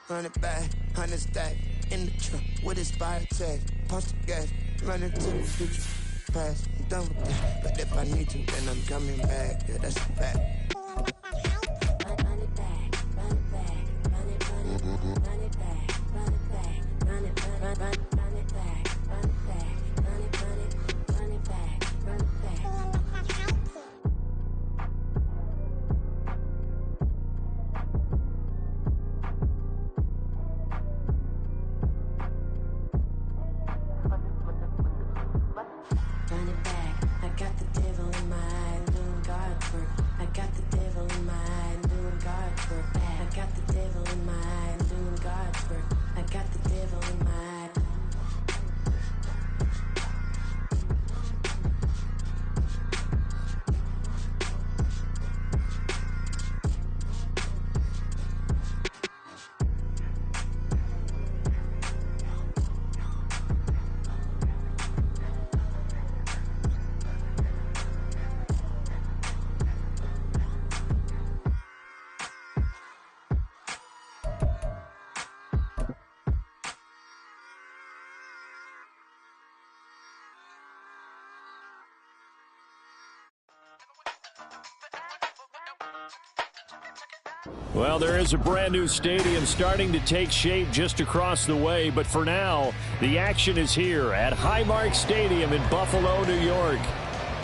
run it back, 100 stack, in the truck with his fire tag, punch the gas, run into the future, past, I'm done with that, but if I need to, then I'm coming back, yeah, that's a fact. Well, there is a brand new stadium starting to take shape just across the way, but for now, the action is here at Highmark Stadium in Buffalo, New York.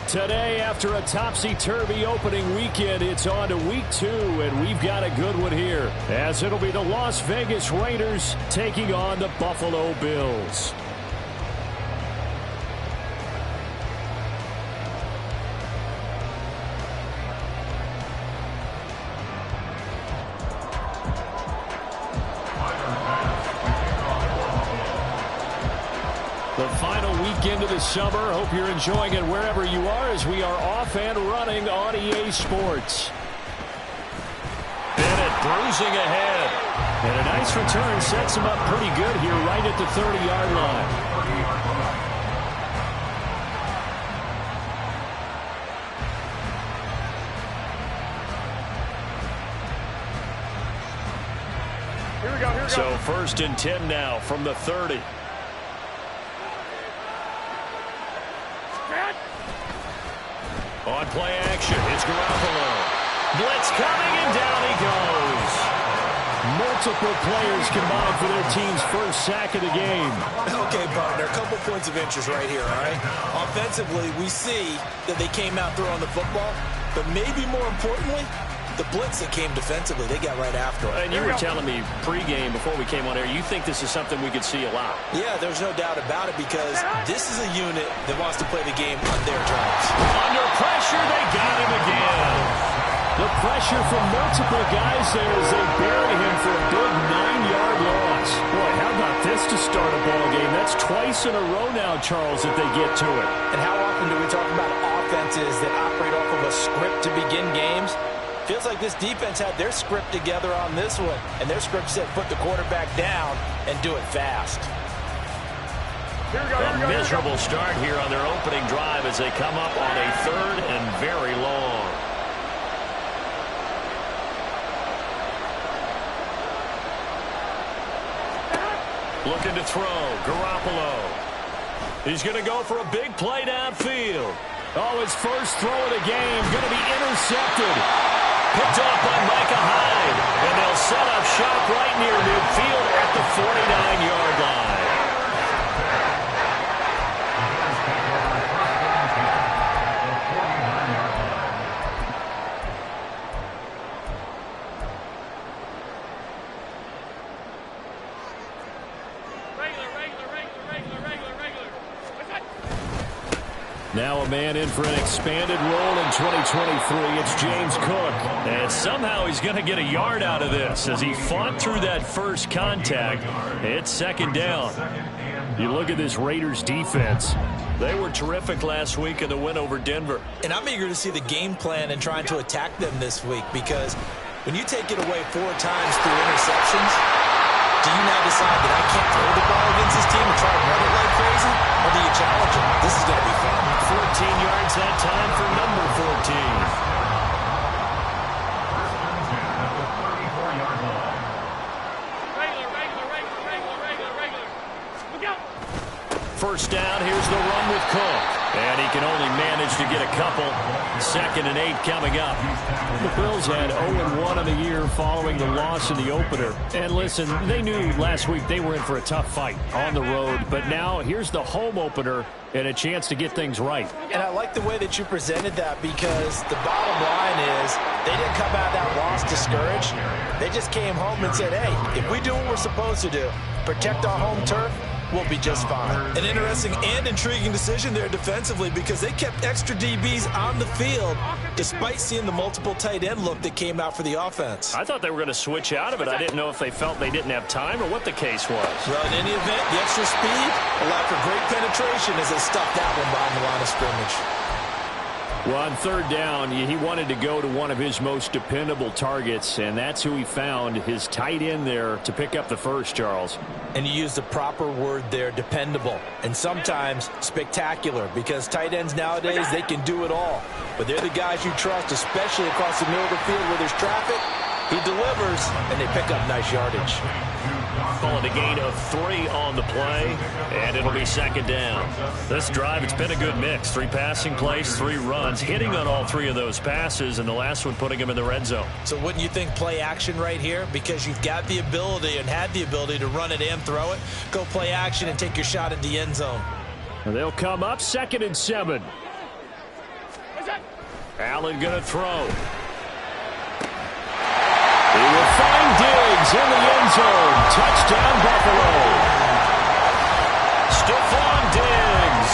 Today, after a topsy-turvy opening weekend, it's on to week 2, and we've got a good one here, as it'll be the Las Vegas Raiders taking on the Buffalo Bills. The final weekend of the summer. Hope you're enjoying it wherever you are as we are off and running on EA Sports. Bennett bruising ahead. And a nice return sets him up pretty good here right at the 30-yard line. Here we go. So 1st and 10 now from the 30. On play action, it's Garoppolo. Blitz coming, and down he goes. Multiple players combined for their team's first sack of the game. Okay, partner, a couple points of interest right here, all right? Offensively, we see that they came out throwing the football, but maybe more importantly, the blitz that came defensively, they got right after it. And you were telling me pregame before we came on air, you think this is something we could see a lot. Yeah, there's no doubt about it because this is a unit that wants to play the game on their terms. Under pressure, they got him again. The pressure from multiple guys there as they bury him for a big 9-yard loss. Boy, how about this to start a ball game? That's twice in a row now, Charles, that they get to it. And how often do we talk about offenses that operate off of a script to begin games? Feels like this defense had their script together on this one, and their script said put the quarterback down and do it fast. A miserable start here on their opening drive as they come up on a 3rd and very long. Looking to throw, Garoppolo. He's going to go for a big play downfield. Oh, his first throw of the game, going to be intercepted. Picked off by Micah Hyde. And they'll set up shop right near midfield at the 49-yard line. Now a man in for an expanded role in 2023. It's James Cook. And somehow he's going to get a yard out of this as he fought through that first contact. It's 2nd down. You look at this Raiders defense. They were terrific last week in the win over Denver. And I'm eager to see the game plan and trying to attack them this week because when you take it away 4 times through interceptions, do you now decide that I can't throw the ball against this team and try to run it like crazy? Or do you challenge them? This is going to be fun. 14 yards that time for number 14. first down. Here's the run with Cook. And he can only manage to get a couple. 2nd and 8 coming up. The Bills had 0-1 on the year following the loss in the opener. And listen, they knew last week they were in for a tough fight on the road. But now here's the home opener and a chance to get things right. And I like the way that you presented that, because the bottom line is they didn't come out of that loss discouraged. They just came home and said, hey, if we do what we're supposed to do, protect our home turf, we'll be just fine. An interesting and intriguing decision there defensively, because they kept extra DBs on the field despite seeing the multiple tight end look that came out for the offense. I thought they were going to switch out of it. I didn't know if they felt they didn't have time or what the case was. Well, in any event, the extra speed allowed for great penetration as they stuffed that one behind the line of scrimmage. Well, on 3rd down, he wanted to go to one of his most dependable targets, and that's who he found, his tight end there, to pick up the first, Charles. And you used the proper word there, dependable, and sometimes spectacular, because tight ends nowadays, they can do it all. But they're the guys you trust, especially across the middle of the field where there's traffic. He delivers, and they pick up nice yardage. Calling a gain of 3 on the play, and it'll be 2nd down. This drive, it's been a good mix. 3 passing plays, 3 runs, hitting on all 3 of those passes, and the last one putting him in the red zone. So wouldn't you think play action right here? Because you've got the ability and had the ability to run it and throw it. Go play action and take your shot at the end zone. And they'll come up 2nd and 7. Allen going to throw. He will find Diggs in the end zone. Touchdown, Buffalo. Stephon Diggs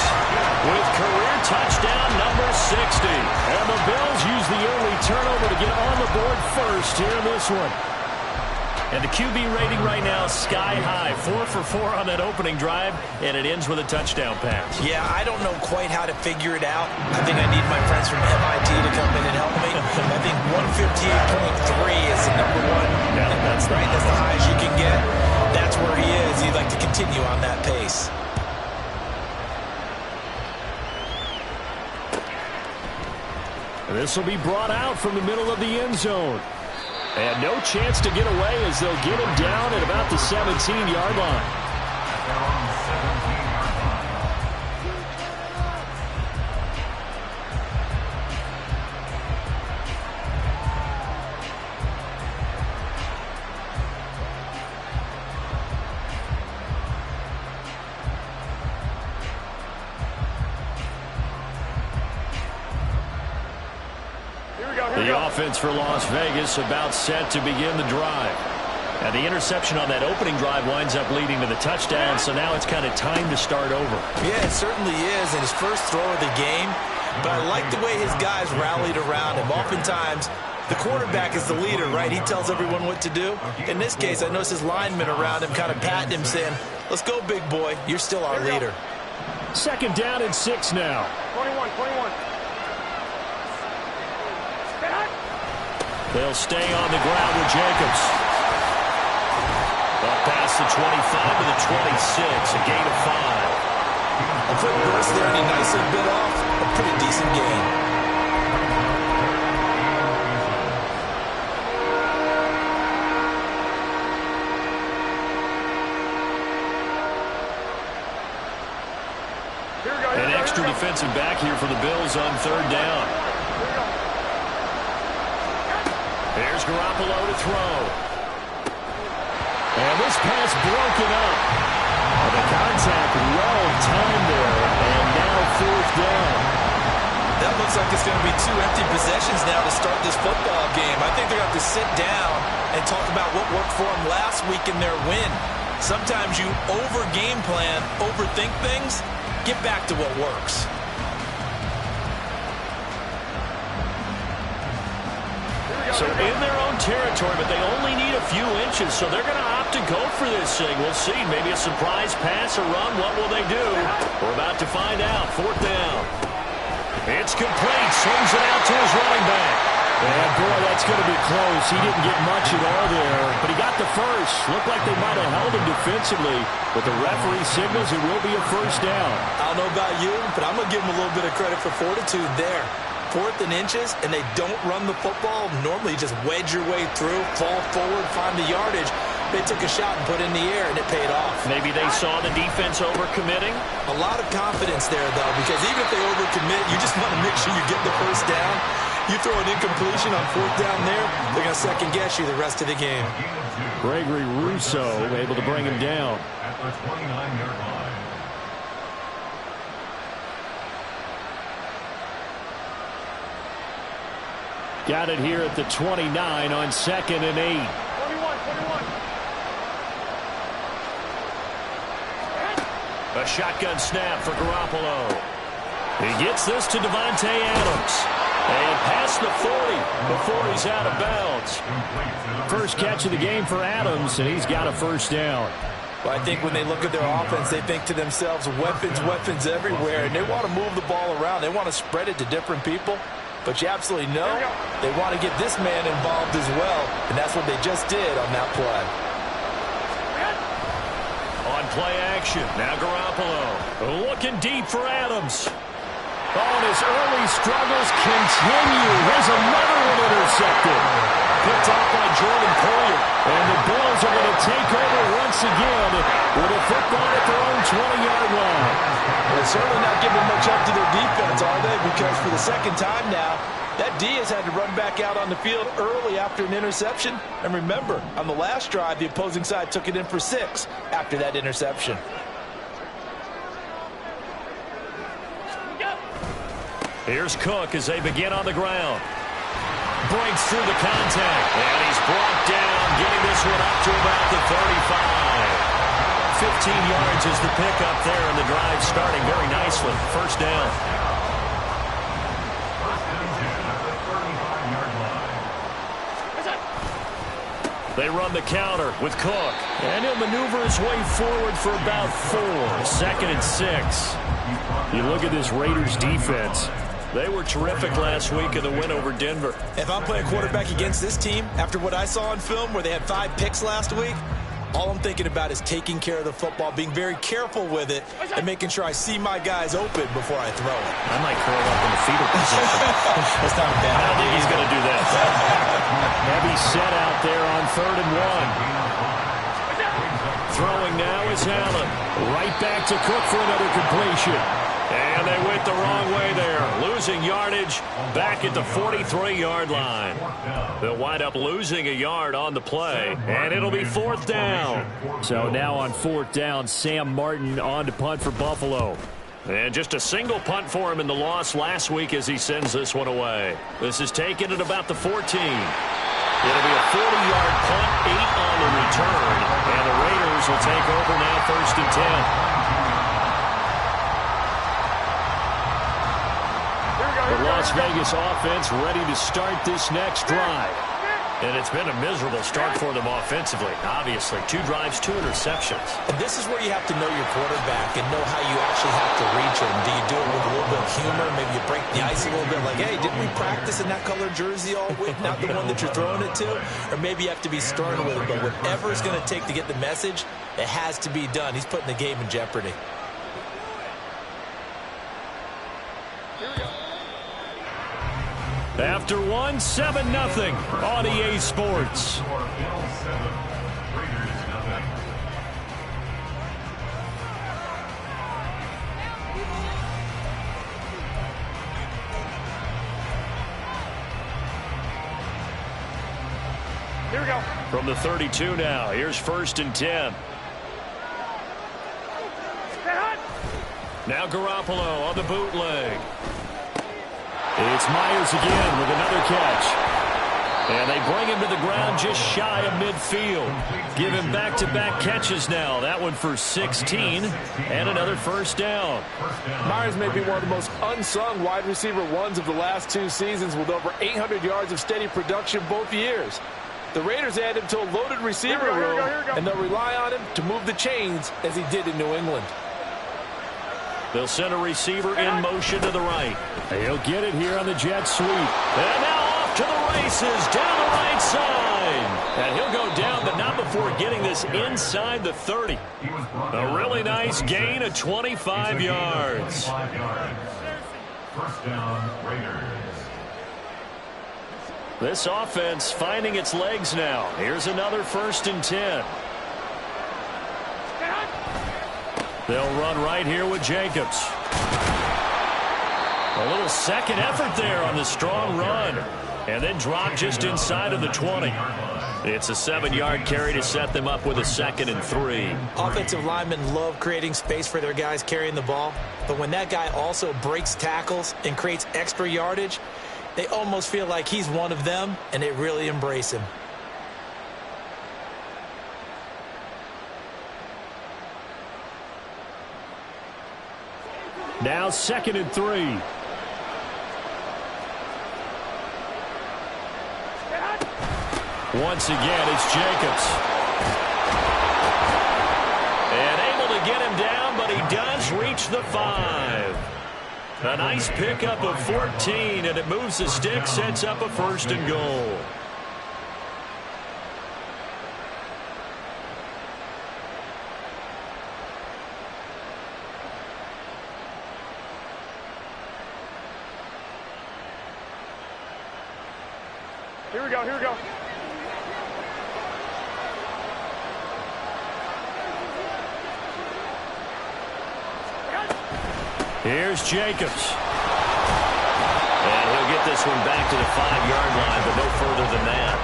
with career touchdown number 60. And the Bills use the early turnover to get on the board first here in this one. And the QB rating right now is sky high. 4 for 4 on that opening drive, and it ends with a touchdown pass. Yeah, I don't know quite how to figure it out. I think I need my friends from MIT to come in and help me. I think 158.3 is the number one. Yeah, that's right. That's the highest you can get. That's where he is. He'd like to continue on that pace. And this will be brought out from the middle of the end zone. And no chance to get away as they'll get him down at about the 17-yard line. The offense for Las Vegas about set to begin the drive. And the interception on that opening drive winds up leading to the touchdown, so now it's kind of time to start over. Yeah, it certainly is, and his first throw of the game. But I like the way his guys rallied around him. Oftentimes, the quarterback is the leader, right? He tells everyone what to do. In this case, I noticed his linemen around him kind of patting him, saying, let's go, big boy. You're still our leader. 2nd down and 6 now. 21. They'll stay on the ground with Jacobs. Up past the 25 to the 26, a gain of 5. A quick burst there, and he nicely bit off a pretty decent gain. An extra defensive back here for the Bills on 3rd down. Here's Garoppolo to throw. And this pass broken up. The contact well timed there, and now 4th down. That looks like it's going to be 2 empty possessions now to start this football game. I think they're going to have to sit down and talk about what worked for them last week in their win. Sometimes you over-game plan, overthink things. Get back to what works. So in their own territory, but they only need a few inches, so they're going to opt to go for this thing. We'll see. Maybe a surprise pass or run. What will they do? We're about to find out. 4th down. It's complete. Swings it out to his running back. And, boy, that's going to be close. He didn't get much at all there, but he got the first. Looked like they might have held him defensively, but the referee signals it will be a 1st down. I don't know about you, but I'm going to give him a little bit of credit for fortitude there. 4th and inches, and they don't run the football. Normally, you just wedge your way through, fall forward, find the yardage. they took a shot and put it in the air, and it paid off. Maybe they saw the defense overcommitting. A lot of confidence there, though, because even if they overcommit, you just want to make sure you get the first down. You throw an incompletion on 4th down there, they're going to second-guess you the rest of the game. Gregory Rousseau able to bring him down. At the 29-yard line. Got it here at the 29 on 2nd and 8. 21. A shotgun snap for Garoppolo. He gets this to Davante Adams. And past the 40 before he's out of bounds. First catch of the game for Adams, and he's got a first down. Well, I think when they look at their offense, they think to themselves, weapons everywhere, and they want to move the ball around. They want to spread it to different people. But you absolutely know they want to get this man involved as well, and that's what they just did on that play. On play action, now Garoppolo looking deep for Adams. Oh, and his early struggles continue. There's another one intercepted. Picked off by Jordan Poyer. And the Bills are going to take over once again with a football at their own 20-yard line. They're certainly not giving much up to their defense, are they? Because for the second time now, that D has had to run back out on the field early after an interception. And remember, on the last drive, the opposing side took it in for 6 after that interception. Here's Cook as they begin on the ground. Breaks through the contact. And he's brought down, getting this one up to about the 35. 15 yards is the pickup there, and the drive starting very nicely. First down. They run the counter with Cook. And he'll maneuver his way forward for about 4. 2nd and 6. You look at this Raiders defense. They were terrific last week in the win over Denver. If I'm playing quarterback against this team, after what I saw on film where they had 5 picks last week, all I'm thinking about is taking care of the football, being very careful with it, and making sure I see my guys open before I throw it. I might curl up in the fetal position. That's not bad. I don't think he's going to do that. Heavy set out there on 3rd and 1. Throwing now is Allen. Right back to Cook for another completion. And they went the wrong way there. Losing yardage back at the 43-yard line. They'll wind up losing a yard on the play. And it'll be 4th down. So now on 4th down, Sam Martin on to punt for Buffalo. And just a single punt for him in the loss last week as he sends this one away. This is taken at about the 14. It'll be a 40-yard punt, 8 on the return. And the Raiders will take over now 1st and 10. The Las Vegas offense ready to start this next drive. And it's been a miserable start for them offensively, obviously. 2 drives, 2 interceptions. And this is where you have to know your quarterback and know how you actually have to reach him. Do you do it with a little bit of humor? Maybe you break the ice a little bit like, hey, didn't we practice in that color jersey all week? Not the one that you're throwing it to? Or maybe you have to be stern with it. But whatever it's going to take to get the message, it has to be done. He's putting the game in jeopardy. After 1, 7-0 on EA Sports. Here we go. From the 32 now, here's 1st and 10. Now Garoppolo on the bootleg. It's Myers again with another catch. And they bring him to the ground just shy of midfield. Give him back-to-back catches now. That one for 16 and another first down. Myers may be one of the most unsung wide receiver ones of the last 2 seasons with over 800 yards of steady production both years. The Raiders add him to a loaded receiver room, and they'll rely on him to move the chains as he did in New England. They'll send a receiver in motion to the right. He'll get it here on the jet sweep. And now off to the races down the right side. And he'll go down, but not before getting this inside the 30. A really nice gain of 25 yards. First down, Raiders. This offense finding its legs now. Here's another 1st and 10. They'll run right here with Jacobs. A little second effort there on the strong run. And then drop just inside of the 20. It's a 7-yard carry to set them up with a 2nd and 3. Offensive linemen love creating space for their guys carrying the ball. But when that guy also breaks tackles and creates extra yardage, they almost feel like he's one of them, and they really embrace him. Now 2nd and 3. Once again, it's Jacobs. And able to get him down, but he does reach the 5. A nice pickup of 14, and it moves the stick, sets up a 1st and goal. Here we go, here we go. Here's Jacobs. And he'll get this one back to the 5-yard line, but no further than that.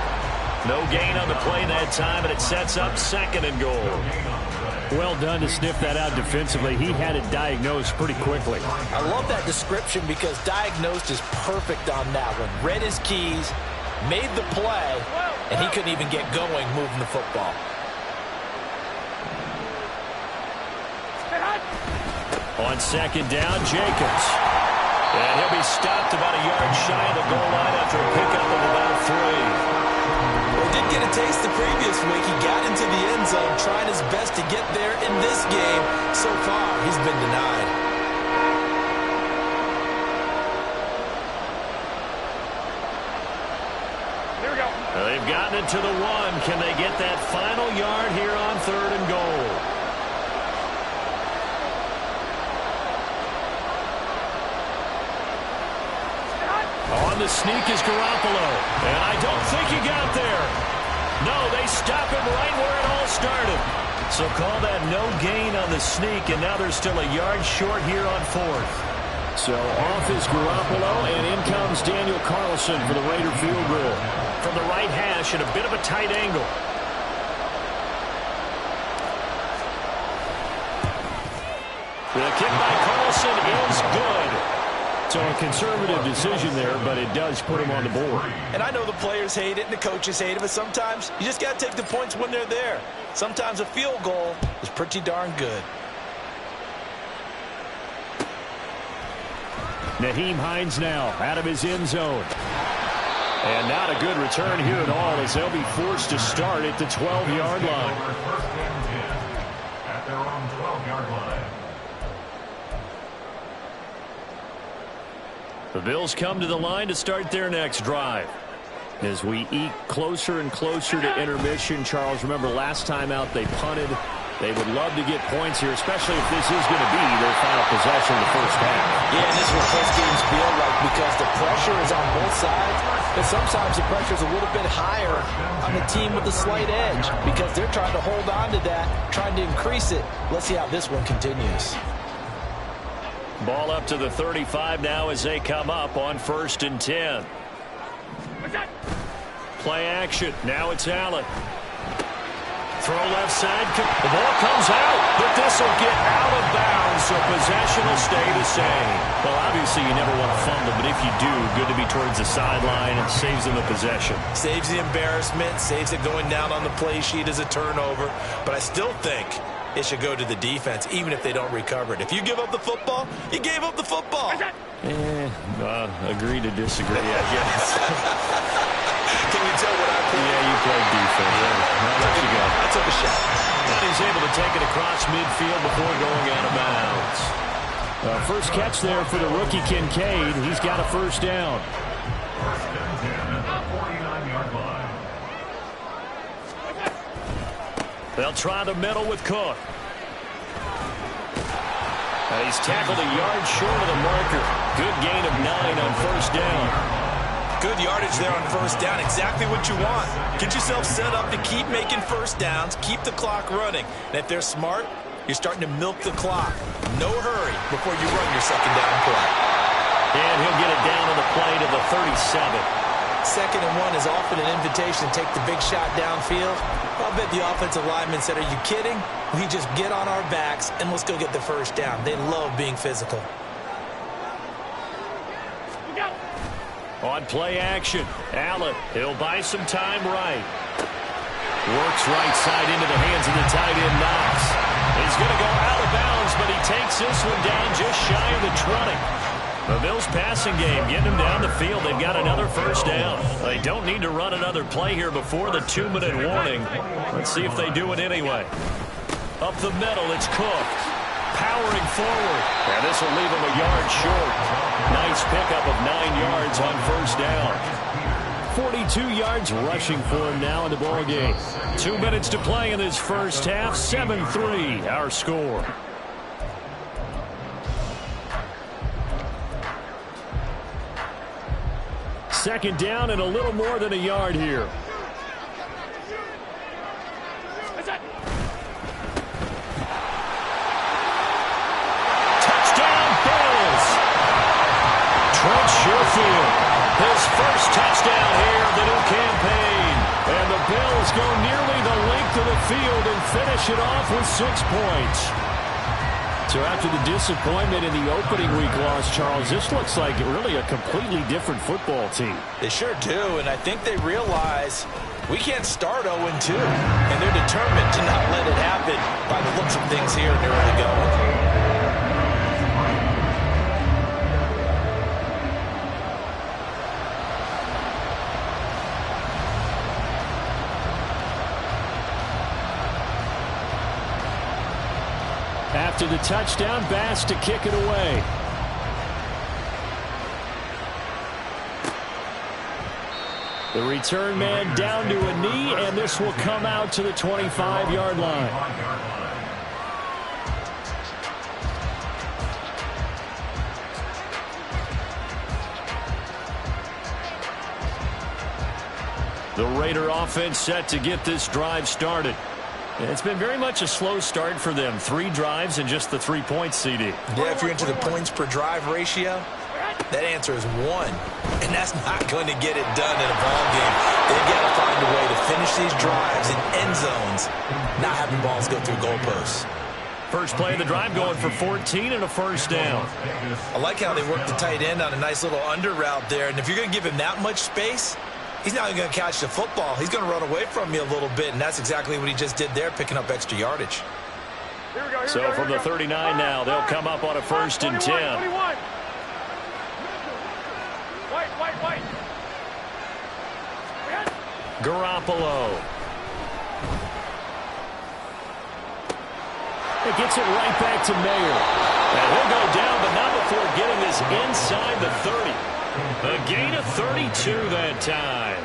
No gain on the play that time, and it sets up 2nd and goal. Well done to sniff that out defensively. He had it diagnosed pretty quickly. I love that description because diagnosed is perfect on that one. Read his keys, made the play, and he couldn't even get going moving the football. On 2nd down, Jacobs. And he'll be stopped about a yard shy of the goal line after a pickup of about 3. Well, he did get a taste the previous week. He got into the end zone, trying his best to get there in this game. So far, he's been denied. Here we go. They've gotten it to the 1. Can they get that final yard here on 3rd and goal? On the sneak is Garoppolo. And I don't think he got there. No, they stop him right where it all started. So call that no gain on the sneak, and now they're still a yard short here on 4th. So off is Garoppolo, and in comes Daniel Carlson for the Raider field goal. From the right hash at a bit of a tight angle. The kick by Carlson is good. So a conservative decision there, but it does put him on the board. And I know the players hate it and the coaches hate it, but sometimes you just got to take the points when they're there. Sometimes a field goal is pretty darn good. Nyheim Hines now out of his end zone. And not a good return here at all as they'll be forced to start at the 12-yard line. At their own 12-yard line. The Bills come to the line to start their next drive. As we eke closer and closer to intermission, Charles, remember last time out they punted. They would love to get points here, especially if this is going to be their final possession of the first half. Yeah, and this is what close games feel like because the pressure is on both sides, but sometimes the pressure is a little bit higher on the team with the slight edge because they're trying to hold on to that, trying to increase it. Let's see how this one continues. Ball up to the 35 now as they come up on 1st and 10. Play action. Now it's Allen. Throw left side. The ball comes out, but this will get out of bounds, so possession will stay the same. Well, obviously you never want to fumble, but if you do, good to be towards the sideline and saves them the possession. Saves the embarrassment, saves it going down on the play sheet as a turnover, but I still think it should go to the defense, even if they don't recover it. If you give up the football, you gave up the football. Agree to disagree, I guess. Can you tell what I played? Yeah, you played defense. I'll let you go. I took a shot. And he's able to take it across midfield before going out of bounds. First catch there for the rookie Kincaid. He's got a first down. First and 10 at the 49-yard line. They'll try the middle with Cook. He's tackled a yard short of the marker. Good gain of 9 on first down. Good yardage there on first down. Exactly what you want. Get yourself set up to keep making first downs, keep the clock running. And if they're smart, you're starting to milk the clock. No hurry before you run your second down play. And he'll get it down on the play to the 37. 2nd and 1 is often an invitation to take the big shot downfield. I'll bet the offensive lineman said, are you kidding? We just get on our backs and let's go get the first down. They love being physical. On play action, Allen, he'll buy some time right. Works right side into the hands of the tight end, Knox. He's going to go out of bounds, but he takes this one down just shy of the 20. The Bills passing game, getting them down the field. They've got another first down. They don't need to run another play here before the 2-minute warning. Let's see if they do it anyway. Up the middle, it's Cook. Powering forward. And this will leave him a yard short. Nice pickup of 9 yards on first down. 42 yards rushing for him now in the ball game. 2 minutes to play in this first half. 7-3 our score. Second down and a little more than a yard here. Touchdown, Bills! Trent Sherfield, his first touchdown here of the new campaign. And the Bills go nearly the length of the field and finish it off with 6 points. So after the disappointment in the opening week loss, Charles, this looks like really a completely different football team. They sure do, and I think they realize we can't start 0-2, and they're determined to not let it happen by the looks of things here in the early going. After the touchdown, Bass to kick it away. The return man down to a knee, and this will come out to the 25-yard line. The Raider offense set to get this drive started. It's been very much a slow start for them. 3 drives and just the 3 points, CD. Yeah, if you're into the points per drive ratio, that answer is 1. And that's not going to get it done in a ball game. They've got to find a way to finish these drives in end zones, not having balls go through goalposts. First play of the drive going for 14 and a first down. I like how they work the tight end on a nice little under route there. And if you're going to give him that much space, he's not even going to catch the football. He's going to run away from me a little bit, and that's exactly what he just did there, picking up extra yardage. So from the 39 now, they'll come up on a 1st and 10. White. Garoppolo. It gets it right back to Mayer. And he'll go down, but not before getting this inside the 30. A gain of 32 that time.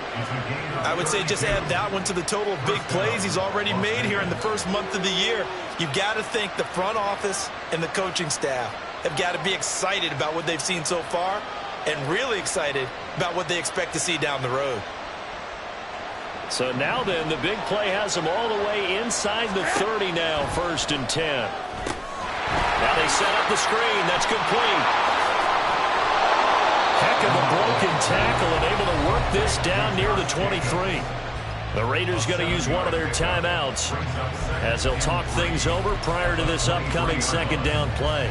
I would say just add that one to the total of big plays he's already made here in the first month of the year. You've got to think the front office and the coaching staff have got to be excited about what they've seen so far and really excited about what they expect to see down the road. So now then, the big play has them all the way inside the 30 now, 1st and 10. Now they set up the screen. That's complete. Heck of a broken tackle and able to work this down near the 23. The Raiders going to use one of their timeouts as they'll talk things over prior to this upcoming 2nd down play.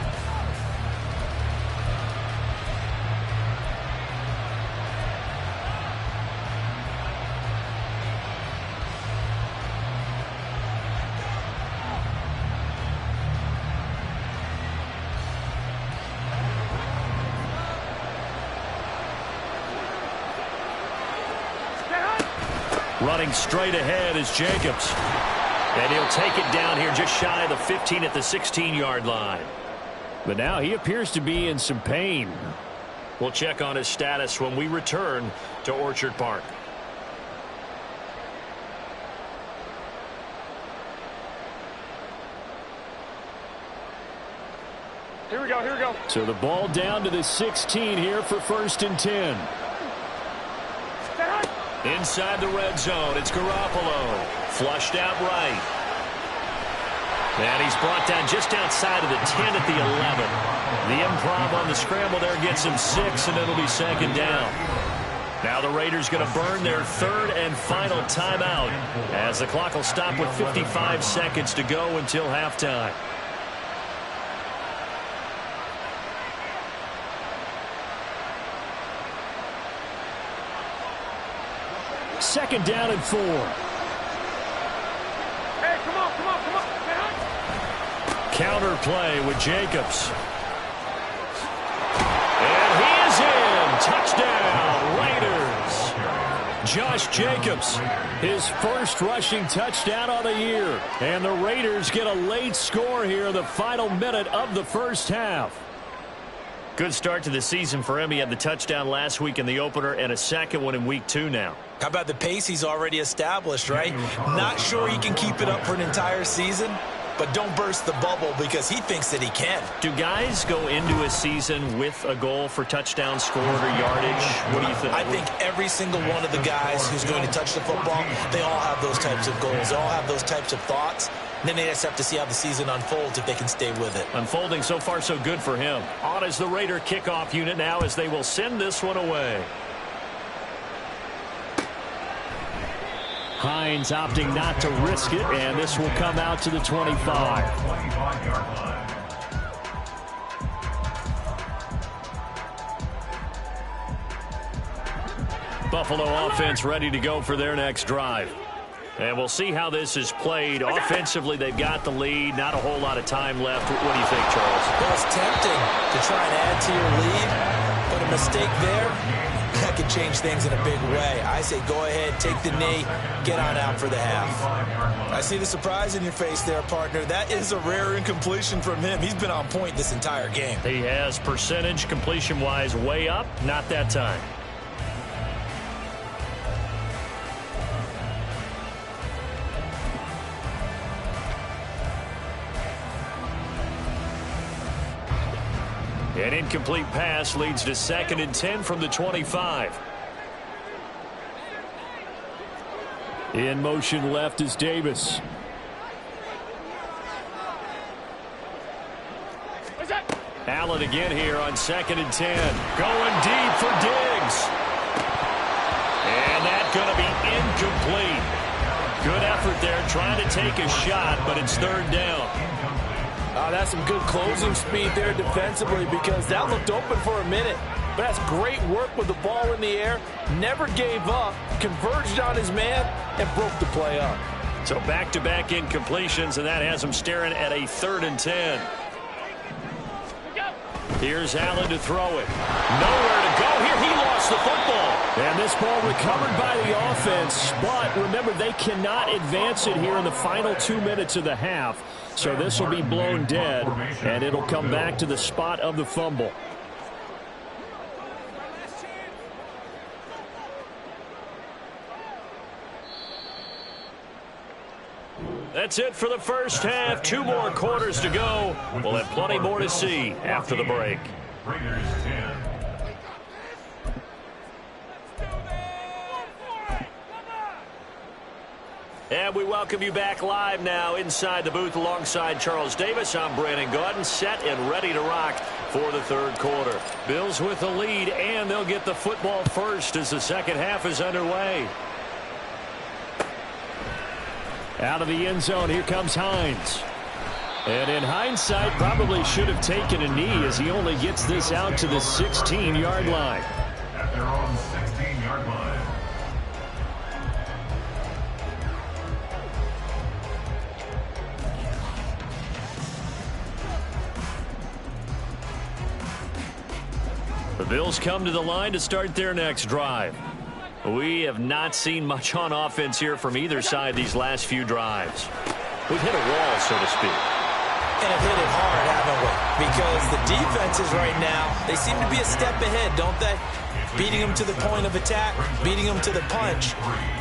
Running straight ahead is Jacobs. And he'll take it down here just shy of the 15 at the 16-yard line. But now he appears to be in some pain. We'll check on his status when we return to Orchard Park. Here we go. So the ball down to the 16 here for 1st and 10. Inside the red zone, it's Garoppolo. Flushed out right. And he's brought down just outside of the 10 at the 11. The improv on the scramble there gets him 6, and it'll be second down. Now the Raiders going to burn their third and final timeout as the clock will stop with 55 seconds to go until halftime. Second down and 4. Hey, come on. Counter play with Jacobs. And he is in. Touchdown, Raiders. Josh Jacobs, his first rushing touchdown on the year. And the Raiders get a late score here in the final minute of the first half. Good start to the season for him. He had the touchdown last week in the opener and a second one in week 2 now. How about the pace he's already established, right? Not sure he can keep it up for an entire season, but don't burst the bubble because he thinks that he can. Do guys go into a season with a goal for touchdown scored or yardage? What do you think? I think every single one of the guys who's going to touch the football, they all have those types of goals. They all have those types of thoughts. And then they just have to see how the season unfolds if they can stay with it. Unfolding so far so good for him. On is the Raider kickoff unit now as they will send this one away. Hines opting not to risk it, and this will come out to the 25. Buffalo offense ready to go for their next drive. And we'll see how this is played. Offensively, they've got the lead. Not a whole lot of time left. What do you think, Charles? Well, it's tempting to try and add to your lead, but a mistake there, that could change things in a big way. I say go ahead, take the knee, get on out for the half. I see the surprise in your face there, partner. That is a rare incompletion from him. He's been on point this entire game. He has percentage completion-wise way up. Not that time. An incomplete pass leads to 2nd and 10 from the 25. In motion left is Davis. Allen again here on 2nd and 10. Going deep for Diggs. And that's going to be incomplete. Good effort there trying to take a shot, but it's 3rd down. That's some good closing speed there defensively because that looked open for a minute. But that's great work with the ball in the air. Never gave up, converged on his man, and broke the play up. So back-to-back incompletions, and that has him staring at a 3rd and 10. Here's Allen to throw it. Nowhere to go here. He lost the football. And this ball recovered by the offense. But remember, they cannot advance it here in the final 2 minutes of the half. So this will be blown dead, and it'll come back to the spot of the fumble. That's it for the first half. 2 more quarters to go. We'll have plenty more to see after the break. Raiders 10. And we welcome you back live now inside the booth alongside Charles Davis. I'm Brandon Gaudin, set and ready to rock for the 3rd quarter. Bills with the lead, and they'll get the football first as the second half is underway. Out of the end zone, here comes Hines. And in hindsight, probably should have taken a knee as he only gets this out to the 16-yard line. At their own 16-yard line. The Bills come to the line to start their next drive. We have not seen much on offense here from either side these last few drives. We've hit a wall, so to speak. And have hit it hard, haven't we? Because the defenses right now, they seem to be a step ahead, don't they? Beating them to the point of attack, beating them to the punch.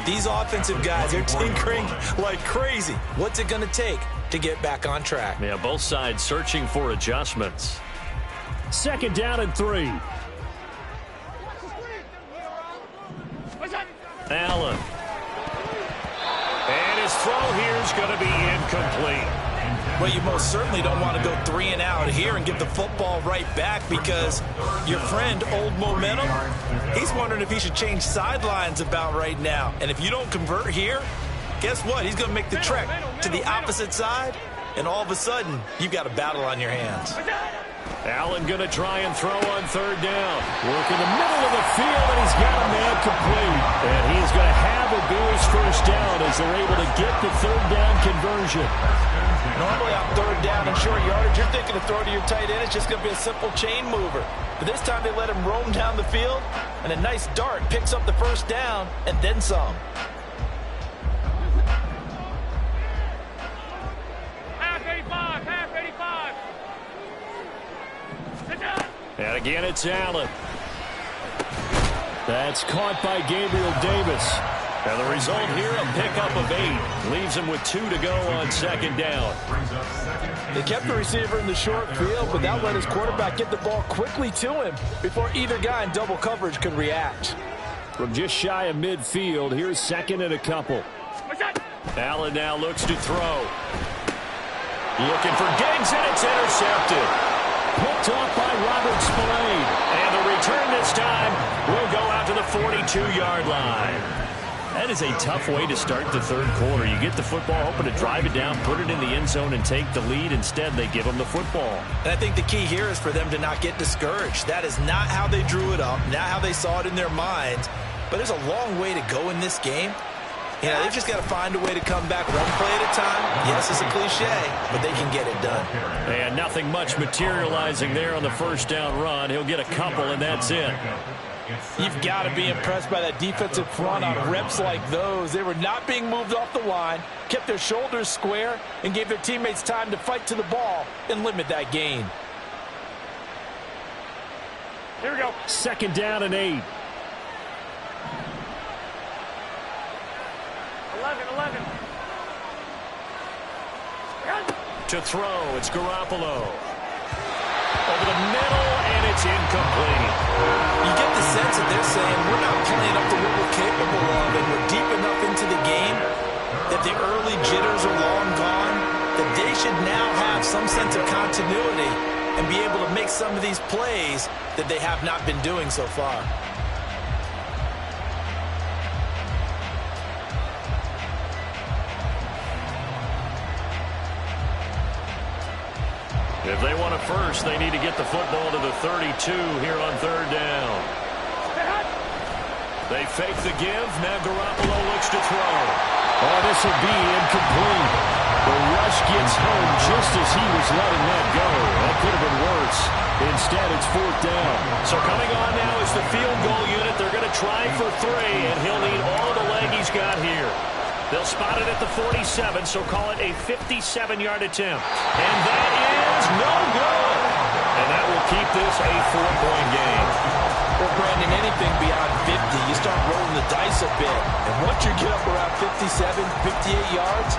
These offensive guys, they're tinkering like crazy. What's it going to take to get back on track? Yeah, both sides searching for adjustments. 2nd down and 3. Allen. And his throw here is going to be incomplete. Well, you most certainly don't want to go 3 and out here and give the football right back, because your friend, Old Momentum, he's wondering if he should change sidelines about right now. And if you don't convert here, guess what? He's going to make the trek to the opposite side, and all of a sudden, you've got a battle on your hands. Allen going to try and throw on 3rd down. Work in the middle of the field, and he's got a man complete. And he's going to have it be his 1st down as they're able to get the 3rd down conversion. Normally on 3rd down and short yardage, you're thinking to throw to your tight end. It's just going to be a simple chain mover. But this time they let him roam down the field, and a nice dart picks up the 1st down and then some. Half 85, half 85. Sit down. And again, it's Allen. That's caught by Gabriel Davis. And the result here, a pickup of 8. Leaves him with 2 to go on 2nd down. They kept the receiver in the short field, but that let his quarterback get the ball quickly to him before either guy in double coverage could react. From just shy of midfield, here's 2nd and a couple. Allen now looks to throw. Looking for Diggs, and it's intercepted. Picked off by Robert Spillane. And the return this time will go out to the 42-yard line. That is a tough way to start the 3rd quarter. You get the football, hoping to drive it down, put it in the end zone, and take the lead. Instead, they give them the football. And I think the key here is for them to not get discouraged. That is not how they drew it up, not how they saw it in their minds. But there's a long way to go in this game. You know, they've just got to find a way to come back one play at a time. Yes, it's a cliche, but they can get it done. And nothing much materializing there on the 1st down run. He'll get a couple, and that's it. You've got to be impressed by that defensive front on reps like those. They were not being moved off the line, kept their shoulders square, and gave their teammates time to fight to the ball and limit that gain. Here we go. 2nd down and 8. 11. To throw, it's Garoppolo. Over the middle, and it's incomplete. You get the sense that they're saying we're not playing up to what we're capable of, and we're deep enough into the game that the early jitters are long gone, that they should now have some sense of continuity and be able to make some of these plays that they have not been doing so far. If they want a first, they need to get the football to the 32 here on 3rd down. They fake the give. Now Garoppolo looks to throw. Oh, this will be incomplete. The rush gets home just as he was letting that go. That could have been worse. Instead, it's 4th down. So coming on now is the field goal unit. They're going to try for 3, and he'll need all the leg he's got here. They'll spot it at the 47, so call it a 57-yard attempt. And that is no good. And that will keep this a 4-point game. Well, Brandon, anything beyond 50, you start rolling the dice a bit. And once you get up around 57, 58 yards,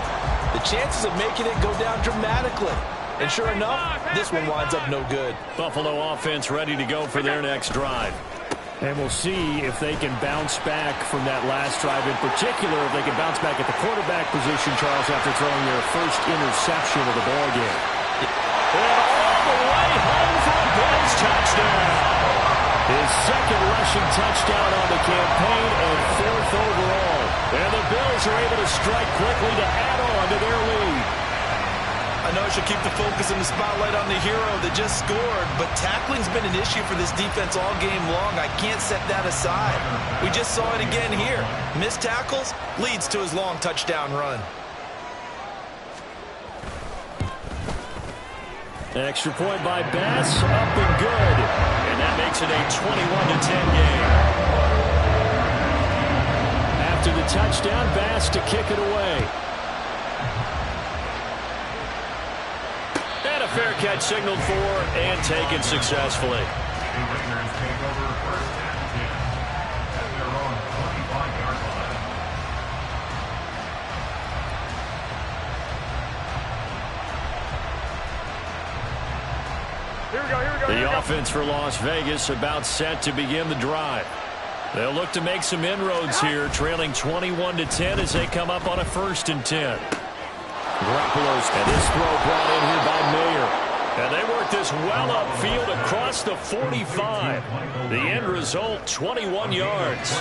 the chances of making it go down dramatically. And sure enough, this one winds up no good. Buffalo offense ready to go for their next drive. And we'll see if they can bounce back from that last drive. In particular, if they can bounce back at the quarterback position, Charles, after throwing their first interception of the ballgame. And all the way home for a Bills touchdown. His 2nd rushing touchdown on the campaign and 4th overall. And the Bills are able to strike quickly to add on to their lead. I know I should keep the focus and the spotlight on the hero that just scored, but tackling's been an issue for this defense all game long. I can't set that aside. We just saw it again here. Missed tackles leads to his long touchdown run. Extra point by Bass, up and good. And that makes it a 21-10 game. After the touchdown, Bass to kick it away. And a fair catch signaled for and taken successfully. Here we go. The offense for Las Vegas about set to begin the drive. They'll look to make some inroads here, trailing 21-10 as they come up on a 1st and 10. Garoppolo's and this throw brought in here by Mayer. And they work this well upfield across the 45. The end result, 21 yards.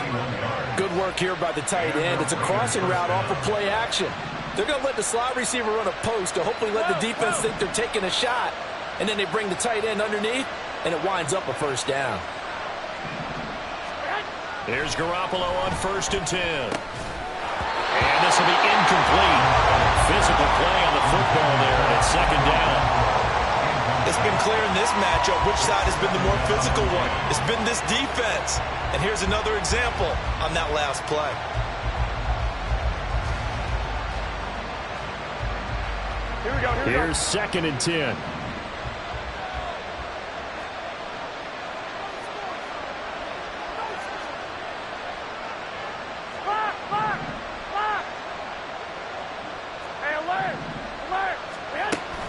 Good work here by the tight end. It's a crossing route off of play action. They're going to let the slot receiver run a post to hopefully let the defense think they're taking a shot. And then they bring the tight end underneath, and it winds up a 1st down. Here's Garoppolo on 1st and 10. And this will be incomplete. Physical play on the football there, and it's 2nd down. It's been clear in this matchup which side has been the more physical one. It's been this defense. And here's another example on that last play. Here we go. Here's 2nd and 10.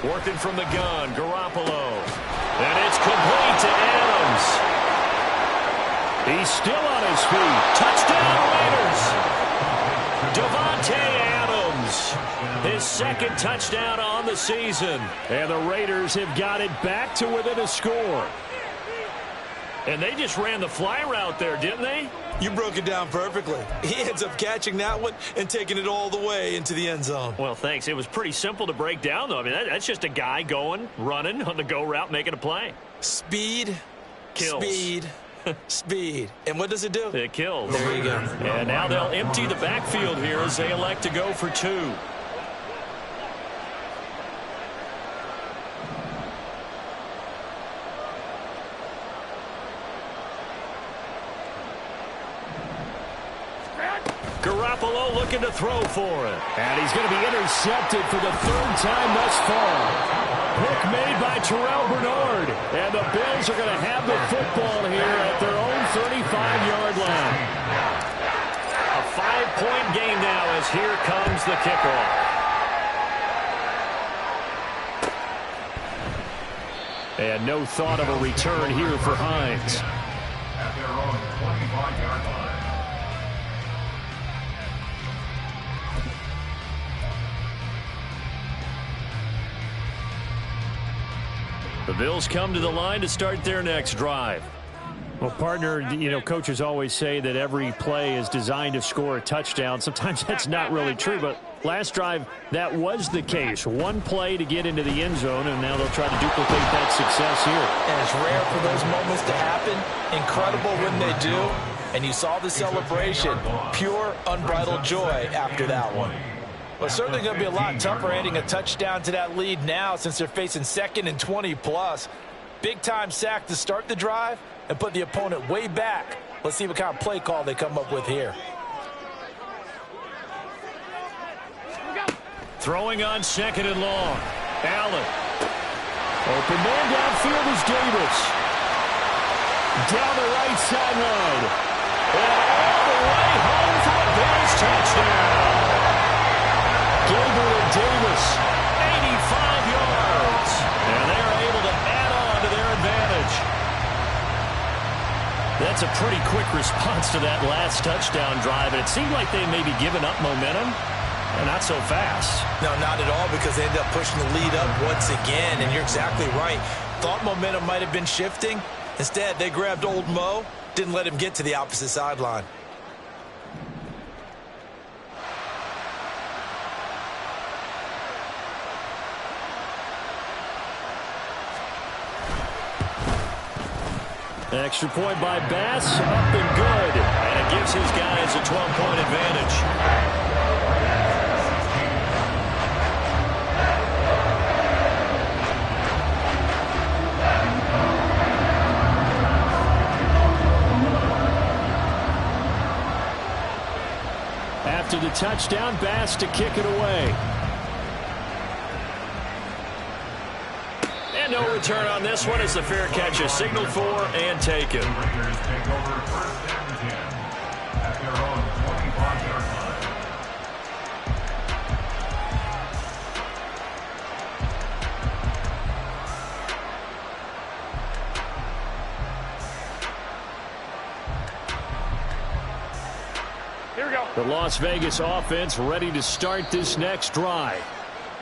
Working from the gun, Garoppolo. And it's complete to Adams. He's still on his feet. Touchdown, Raiders. Davante Adams. His 2nd touchdown on the season. And the Raiders have got it back to within a score. And they just ran the fly route there, didn't they? You broke it down perfectly. He ends up catching that one and taking it all the way into the end zone. Well, thanks. It was pretty simple to break down, though. I mean, that's just a guy going, running on the go route, making a play. Speed, kills. Speed, speed. And what does it do? It kills. There you go. And now they'll empty the backfield here as they elect to go for 2. Garoppolo looking to throw for it. And he's going to be intercepted for the 3rd time thus far. Pick made by Terrell Bernard. And the Bills are going to have the football here at their own 35-yard line. A 5-point game now as here comes the kickoff. And no thought of a return here for Hines. At their own 25-yard line. The Bills come to the line to start their next drive. Well, partner, you know, coaches always say that every play is designed to score a touchdown. Sometimes that's not really true, but last drive, that was the case. One play to get into the end zone, and now they'll try to duplicate that success here. And it's rare for those moments to happen. Incredible when they do. And you saw the celebration. Pure, unbridled joy after that one. Well, it's certainly going to be a lot tougher adding a touchdown to that lead now since they're facing 2nd and 20+. Big-time sack to start the drive and put the opponent way back. Let's see what kind of play call they come up with here. Throwing on 2nd and long. Allen. Open man downfield is Davis. Down the right sideline. And all the way home for a Bills touchdown. Gabriel Davis, 85 yards. And they're able to add on to their advantage. That's a pretty quick response to that last touchdown drive. And it seemed like they may be giving up momentum. Not so fast. No, not at all, because they ended up pushing the lead up once again. And you're exactly right. Thought momentum might have been shifting. Instead, they grabbed old Mo, didn't let him get to the opposite sideline. Extra point by Bass, up and good. And it gives his guys a 12-point advantage. After the touchdown, Bass to kick it away. And no return on this one as the fair catch is signaled for and taken. The Raiders take over 1st and 10 at their own 25-yard line. The Las Vegas offense ready to start this next drive.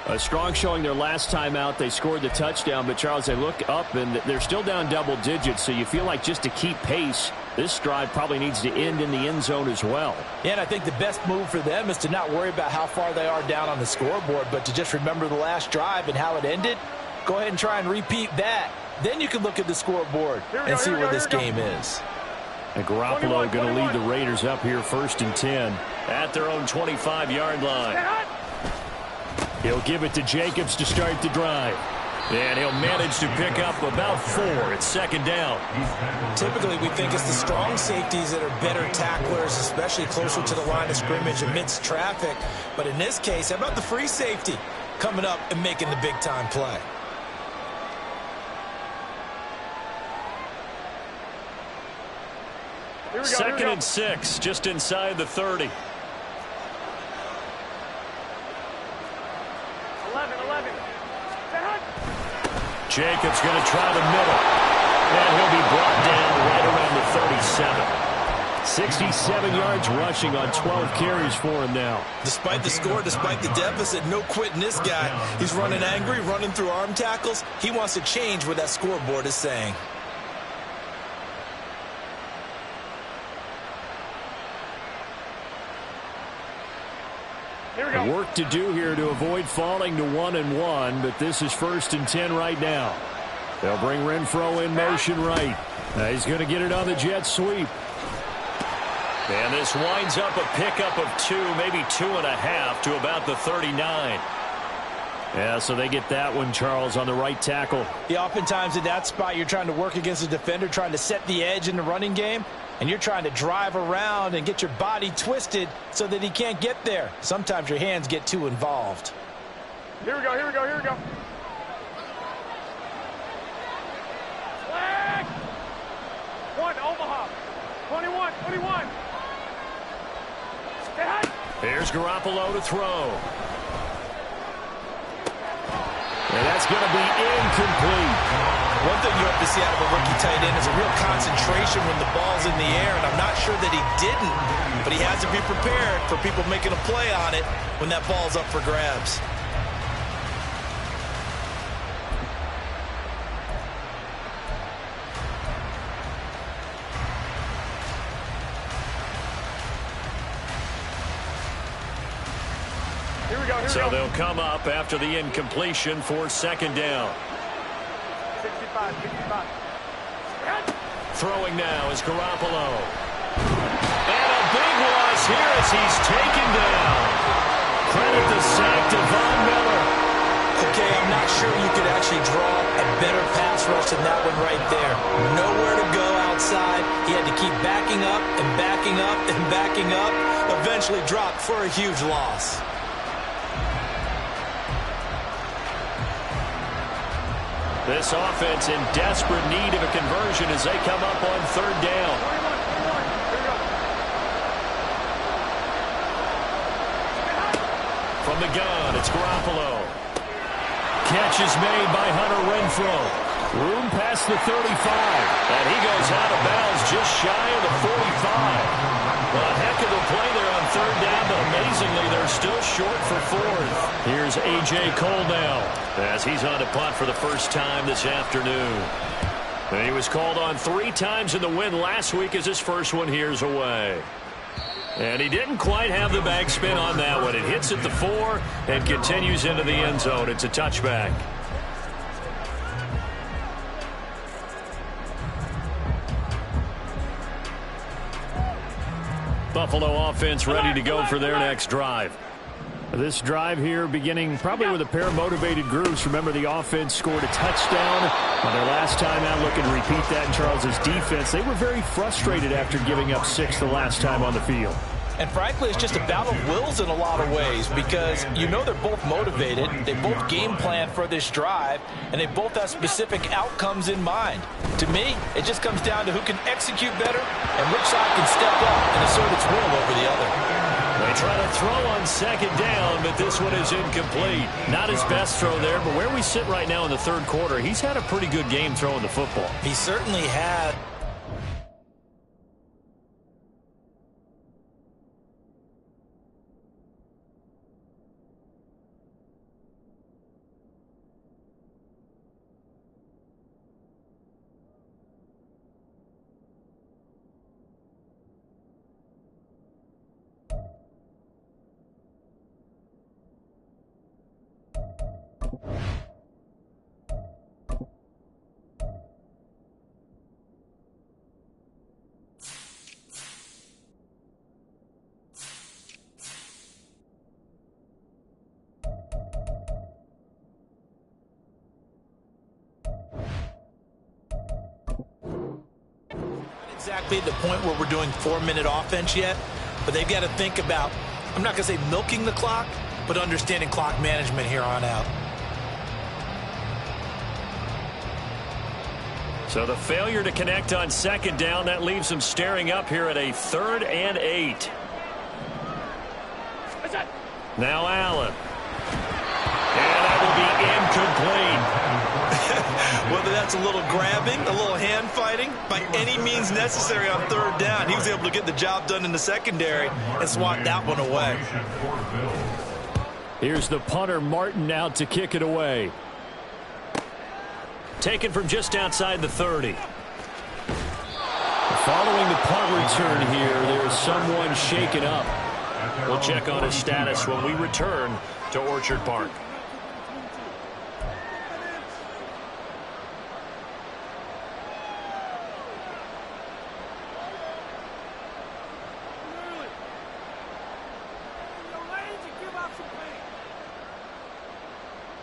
A strong showing their last time out. They scored the touchdown, but Charles, they look up and they're still down double digits, so you feel like just to keep pace, this drive probably needs to end in the end zone as well. Yeah, and I think the best move for them is to not worry about how far they are down on the scoreboard, but to just remember the last drive and how it ended. Go ahead and try and repeat that. Then you can look at the scoreboard and see where this game is. And Garoppolo going to lead the Raiders up here 1st and 10 at their own 25-yard line. He'll give it to Jacobs to start the drive. And he'll manage to pick up about 4 at 2nd down. Typically, we think it's the strong safeties that are better tacklers, especially closer to the line of scrimmage amidst traffic. But in this case, how about the free safety coming up and making the big-time play? Second and 6, just inside the 30. 11. Jacobs going to try the middle. And he'll be brought down right around the 37. 67 yards rushing on 12 carries for him now. Despite the score, despite the deficit, no quitting this guy. He's running angry, running through arm tackles. He wants to change what that scoreboard is saying. Work to do here to avoid falling to 1-1, but this is 1st and 10 right now. They'll bring Renfro in motion right. He's going to get it on the jet sweep. And this winds up a pickup of 2, maybe 2.5 to about the 39. Yeah, so they get that one, Charles, on the right tackle. Yeah, oftentimes in that spot, you're trying to work against a defender, trying to set the edge in the running game, and you're trying to drive around and get your body twisted so that he can't get there. Sometimes your hands get too involved. Here we go. Flag! 1, Omaha. 21. Stay high. Here's Garoppolo to throw. And that's going to be incomplete. One thing you have to see out of a rookie tight end is a real concentration when the ball's in the air, and I'm not sure that he didn't, but he has to be prepared for people making a play on it when that ball's up for grabs. So they'll come up after the incompletion for 2nd down. 65. Throwing now is Garoppolo. And a big loss here as he's taken down. Credit the sack to Von Miller. Okay, I'm not sure you could actually draw a better pass rush than that one right there. Nowhere to go outside. He had to keep backing up and backing up and backing up. Eventually dropped for a huge loss. This offense in desperate need of a conversion as they come up on 3rd down. From the gun, it's Garoppolo. Catch is made by Hunter Renfro. Room past the 35. And he goes out of bounds just shy of the 45. Well, a heck of a play there on 3rd down, but amazingly, they're still short for 4th. Here's A.J. Cole now as he's on to punt for the first time this afternoon. And he was called on 3 times in the win last week as his first one here's away. And he didn't quite have the back spin on that one. It hits at the 4 and continues into the end zone. It's a touchback. Buffalo offense ready to go for their next drive. This drive here beginning probably with a pair of motivated groups. Remember, the offense scored a touchdown on their last time out. Looking to repeat that in Charles's defense. They were very frustrated after giving up 6 the last time on the field. And frankly, it's just a battle of wills in a lot of ways because you know they're both motivated, they both game plan for this drive, and they both have specific outcomes in mind. To me, it just comes down to who can execute better and which side can step up and assert its will over the other. They try to throw on 2nd down, but this one is incomplete. Not his best throw there, but where we sit right now in the 3rd quarter, he's had a pretty good game throwing the football. He certainly had. Exactly at the point where we're doing 4-minute offense yet, but they've got to think about, I'm not going to say milking the clock, but understanding clock management here on out. So the failure to connect on second down, that leaves them staring up here at a 3rd and 8. Now Allen. And that will be incomplete. Whether that's a little grabbing, a little hand fighting, by any means necessary on 3rd down, he was able to get the job done in the secondary and swat that one away. Here's the punter, Martin, out to kick it away. Taken from just outside the 30. Following the punt return here, there's someone shaken up. We'll check on his status when we return to Orchard Park.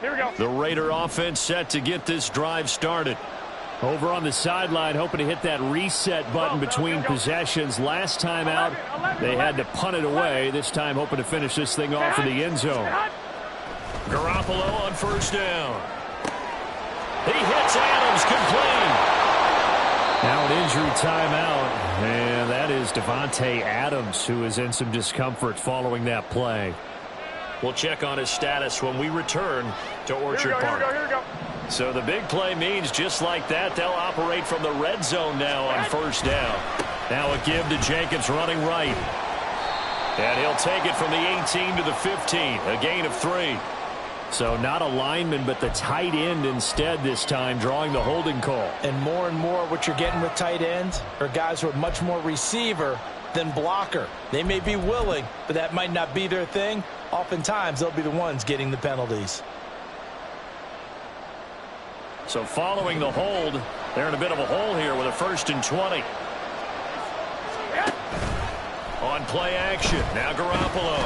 Here we go. The Raider offense set to get this drive started. Over on the sideline, hoping to hit that reset button between possessions. Last time out, they had to punt it away. This time, hoping to finish this thing off in the end zone. Garoppolo on 1st down. He hits Adams, complete. Now an injury timeout, and that is Devontae Adams, who is in some discomfort following that play. We'll check on his status when we return to Orchard Park. Here we go. So the big play means just like that, they'll operate from the red zone now on 1st down. Now a give to Jacobs running right. And he'll take it from the 18 to the 15, a gain of 3. So not a lineman, but the tight end instead this time, drawing the holding call. And more what you're getting with tight ends are guys who are much more receiver than blocker. They may be willing, but that might not be their thing. Oftentimes, they'll be the ones getting the penalties. So following the hold, they're in a bit of a hole here with a 1st and 20. On play action, now Garoppolo.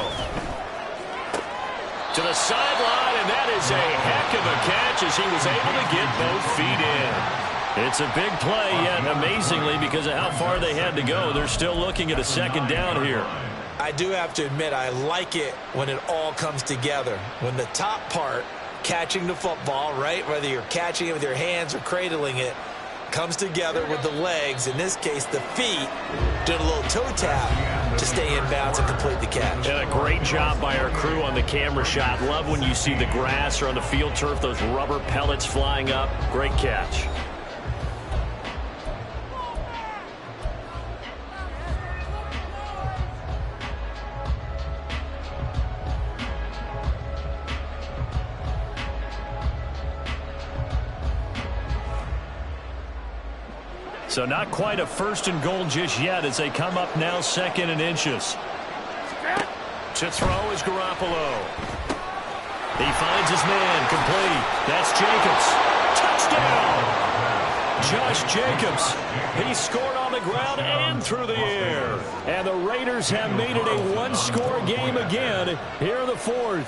To the sideline, and that is a heck of a catch as he was able to get both feet in. It's a big play, yet amazingly, because of how far they had to go, they're still looking at a 2nd down here. I do have to admit, I like it when it all comes together. When the top part, catching the football, right, whether you're catching it with your hands or cradling it, comes together with the legs, in this case the feet, doing a little toe tap to stay in bounds and complete the catch. And a great job by our crew on the camera shot. Love when you see the grass or on the field turf, those rubber pellets flying up. Great catch. So not quite a 1st and goal just yet as they come up now 2nd and inches. To throw is Garoppolo. He finds his man, complete. That's Jacobs. Touchdown! Josh Jacobs. He scored on the ground and through the air. And the Raiders have made it a one-score game again here in the 4th.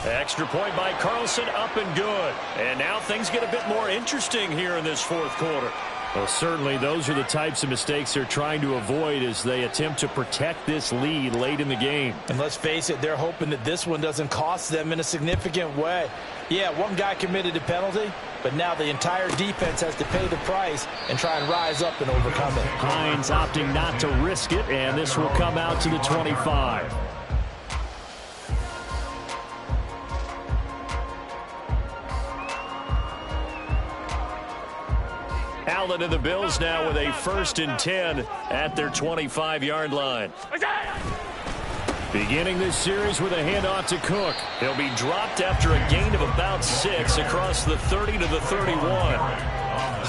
Extra point by Carlson, up and good. And now things get a bit more interesting here in this 4th quarter. Well, certainly those are the types of mistakes they're trying to avoid as they attempt to protect this lead late in the game. And let's face it, they're hoping that this one doesn't cost them in a significant way. Yeah, one guy committed a penalty, but now the entire defense has to pay the price and try and rise up and overcome it. Hines opting not to risk it, and this will come out to the 25. Allen and the Bills now with a 1st and 10 at their 25-yard line. Beginning this series with a handoff to Cook. He'll be dropped after a gain of about 6 across the 30 to the 31.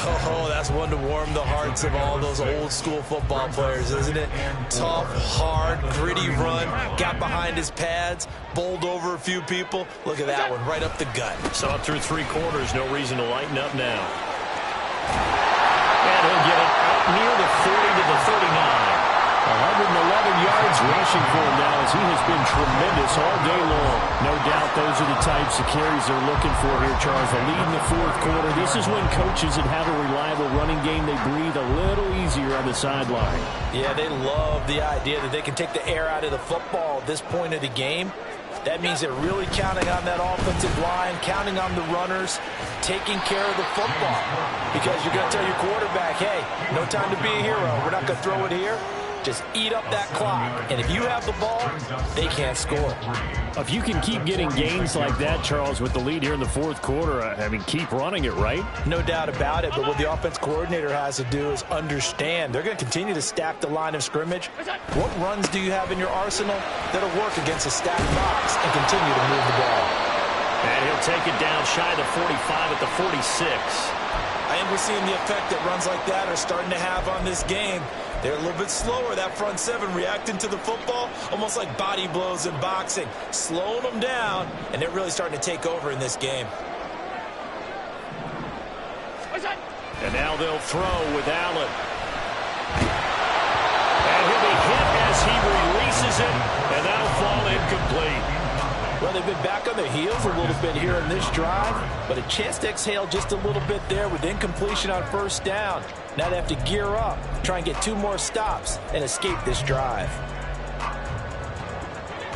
Oh, that's one to warm the hearts of all those old school football players, isn't it? Tough, hard, gritty run, got behind his pads, bowled over a few people. Look at that one, right up the gut. Saw it through 3 quarters, no reason to lighten up now. And he'll get it out near the 40 to the 39. 111 yards rushing for him now as he has been tremendous all day long. No doubt those are the types of carries they're looking for here, Charles. The lead in the 4th quarter. This is when coaches that have a reliable running game, they breathe a little easier on the sideline. Yeah, they love the idea that they can take the air out of the football at this point of the game. That means they're really counting on that offensive line, counting on the runners, taking care of the football. Because you're going to tell your quarterback, hey, no time to be a hero. We're not going to throw it here. Just eat up that clock. And if you have the ball, they can't score. If you can keep getting gains like that, Charles, with the lead here in the 4th quarter, I mean, keep running it, right? No doubt about it. But what the offense coordinator has to do is understand. They're going to continue to stack the line of scrimmage. What runs do you have in your arsenal that'll work against a stacked box and continue to move the ball? And he'll take it down shy of the 45 at the 46. I think we're seeing the effect that runs like that are starting to have on this game. They're a little bit slower, that front 7, reacting to the football, almost like body blows in boxing, slowing them down, and they're really starting to take over in this game. And now they'll throw with Allen. And he'll be hit as he releases it, and that'll fall incomplete. Well, they've been back on their heels a little bit here in this drive, but a chance to exhale just a little bit there with incompletion on 1st down. Now they have to gear up, try and get 2 more stops, and escape this drive.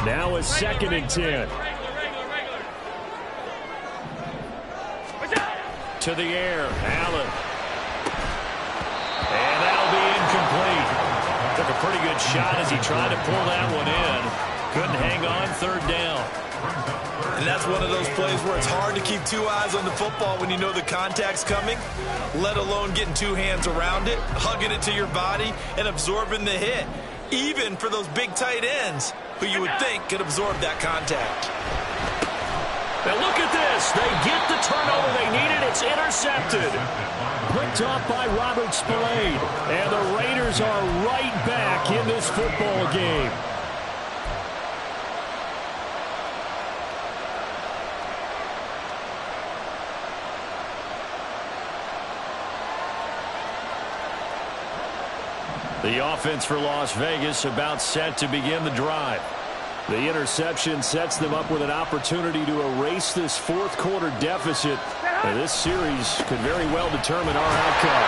Now a 2nd and 10. To the air, Allen. And that'll be incomplete. Took a pretty good shot as he tried to pull that one in. Couldn't hang on, 3rd down. And that's one of those plays where it's hard to keep 2 eyes on the football when you know the contact's coming, let alone getting 2 hands around it, hugging it to your body, and absorbing the hit, even for those big tight ends who you would think could absorb that contact. Now look at this. They get the turnover they needed. It's intercepted. Picked off by Robert Spillane. And the Raiders are right back in this football game. The offense for Las Vegas about set to begin the drive. The interception sets them up with an opportunity to erase this 4th quarter deficit. And this series could very well determine our outcome.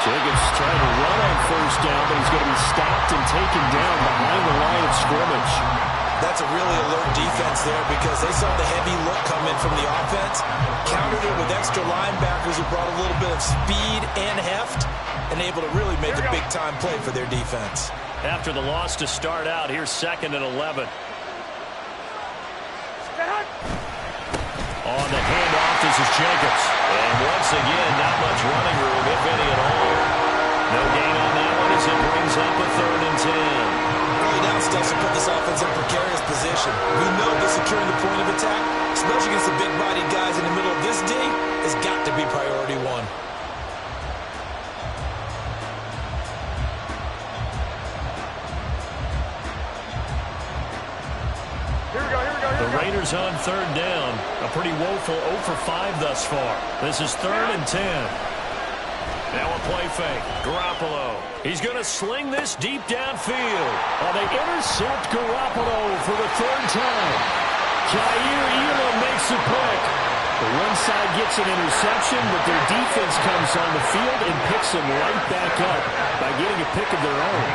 Jacobs trying to run on 1st down, but he's going to be stopped and taken down behind the line of scrimmage. That's a really alert defense there because they saw the heavy look come in from the offense, countered it with extra linebackers who brought a little bit of speed and heft, and able to really make a big-time play for their defense. After the loss to start out, here's 2nd and 11. On the handoff, this is Jacobs. And once again, not much running room, if any at all. No gain on that one as it brings up a 3rd and 10. Early down stuff should put this offense in a precarious position. We know that securing the point of attack, especially against the big-bodied guys in the middle of this D, has got to be priority 1. The Raiders on 3rd down. A pretty woeful 0 for 5 thus far. This is 3rd and 10. Now a play fake. Garoppolo. He's going to sling this deep downfield. Oh, they intercept Garoppolo for the 3rd time. Jair Elam makes a pick. The one side gets an interception, but their defense comes on the field and picks them right back up by getting a pick of their own.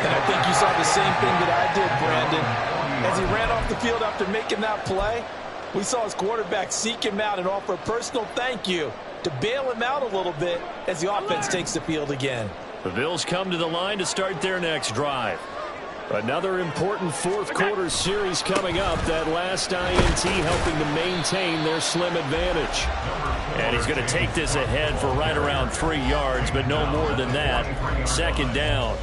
And I think you saw the same thing that I did, Brandon. As he ran off the field after making that play, we saw his quarterback seek him out and offer a personal thank you to bail him out a little bit as the offense takes the field again. The Bills come to the line to start their next drive. Another important fourth quarter series coming up. That last INT helping to maintain their slim advantage. And he's going to take this ahead for right around 3 yards, but no more than that. Second down.